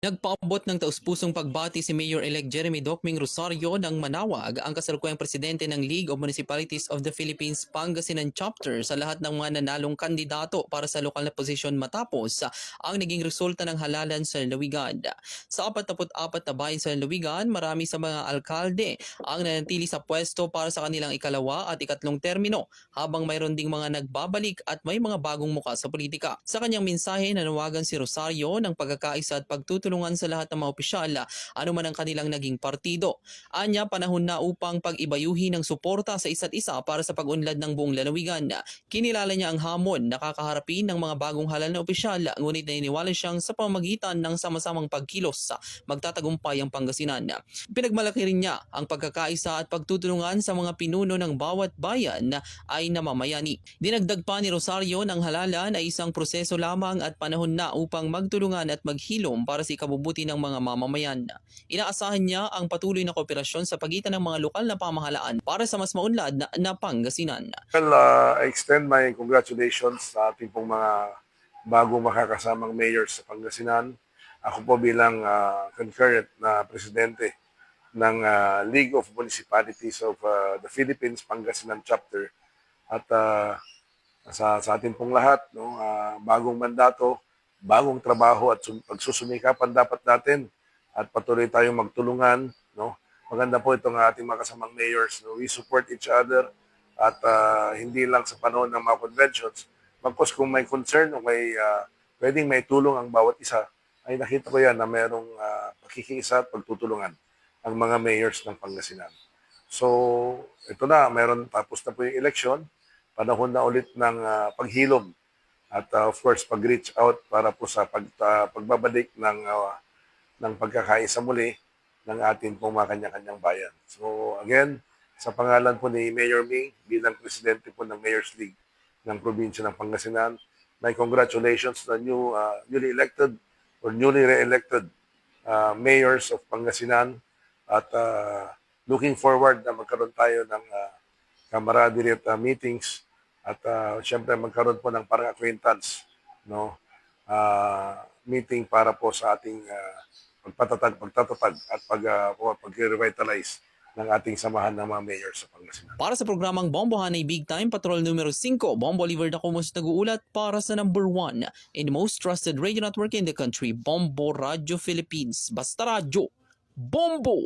Nagpaabot ng taus-pusong pagbati si Mayor-elect Jeremy Docming Rosario ng manawag ang kasalukuyang presidente ng League of Municipalities of the Philippines Pangasinan Chapter sa lahat ng mga nanalong kandidato para sa lokal na posisyon matapos ang naging resulta ng halalan sa lalawigan. Sa 44 na bayan sa lalawigan, marami sa mga alkalde ang nanatili sa pwesto para sa kanilang ikalawa at ikatlong termino, habang mayroon ding mga nagbabalik at may mga bagong muka sa politika. Sa kanyang mensahe, nanawagan si Rosario ng pagkakaisa at pagtutulungan sa lahat ng mga opisyal, anuman ang kanilang naging partido. Anya, panahon na upang pag-ibayuhin ng suporta sa isa't isa para sa pag-unlad ng buong lalawigan. Kinilala niya ang hamon na kakaharapin ng mga bagong halal na opisyal, ngunit naniniwala siyang sa pamamagitan ng sama-samang pagkilos magtatagumpay ang Pangasinan. Pinagmalaki rin niya ang pagkakaisa at pagtutulungan sa mga pinuno ng bawat bayan ay namamayani. Dinagdag pa ni Rosario ng halalan ay isang proseso lamang at panahon na upang magtulungan at maghilom para sa ikabubuti ng mga mamamayan. Inaasahan niya ang patuloy na kooperasyon sa pagitan ng mga lokal na pamahalaan para sa mas maunlad na Pangasinan. Well, I extend my congratulations sa ating pong mga bagong makakasamang mayors sa Pangasinan. Ako po bilang concurrent na presidente ng League of Municipalities of the Philippines Pangasinan Chapter. At sa ating pong lahat, no, bagong mandato, bagong trabaho at pagsusumikapan dapat natin at patuloy tayong magtulungan. No? Maganda po itong ating mga kasamang mayors. No? We support each other at hindi lang sa panahon ng mga conventions. Bagkus kung may concern o may pwedeng may tulong ang bawat isa, ay nakita ko yan na mayroong pakikiisa at pagtutulungan ang mga mayors ng Pangasinan. So, ito na, tapos na po yung election, panahon na ulit ng paghilom at of course pag-reach out para po sa pagbabalik ng pagkakaisa muli ng ating pong mga kanya-kanyang bayan. So again, sa pangalan po ni Mayor Ming bilang presidente po ng Mayor's League ng probinsya ng Pangasinan, my congratulations to the newly elected or newly re-elected mayors of Pangasinan at looking forward na magkaroon tayo ng camaraderie at meetings at siyempre magkaroon po ng parang acquaintance, no? Meeting para po sa ating pagtatatag at pag-revitalize ng ating samahan ng mga mayors sa Pangasinan. Para sa programang Bombohan ay Big Time Patrol numero 5, Bombo Oliver Dacomos nag-uulat para sa number 1 and most trusted radio network in the country, Bombo Radio Philippines. Basta radyo, Bombo!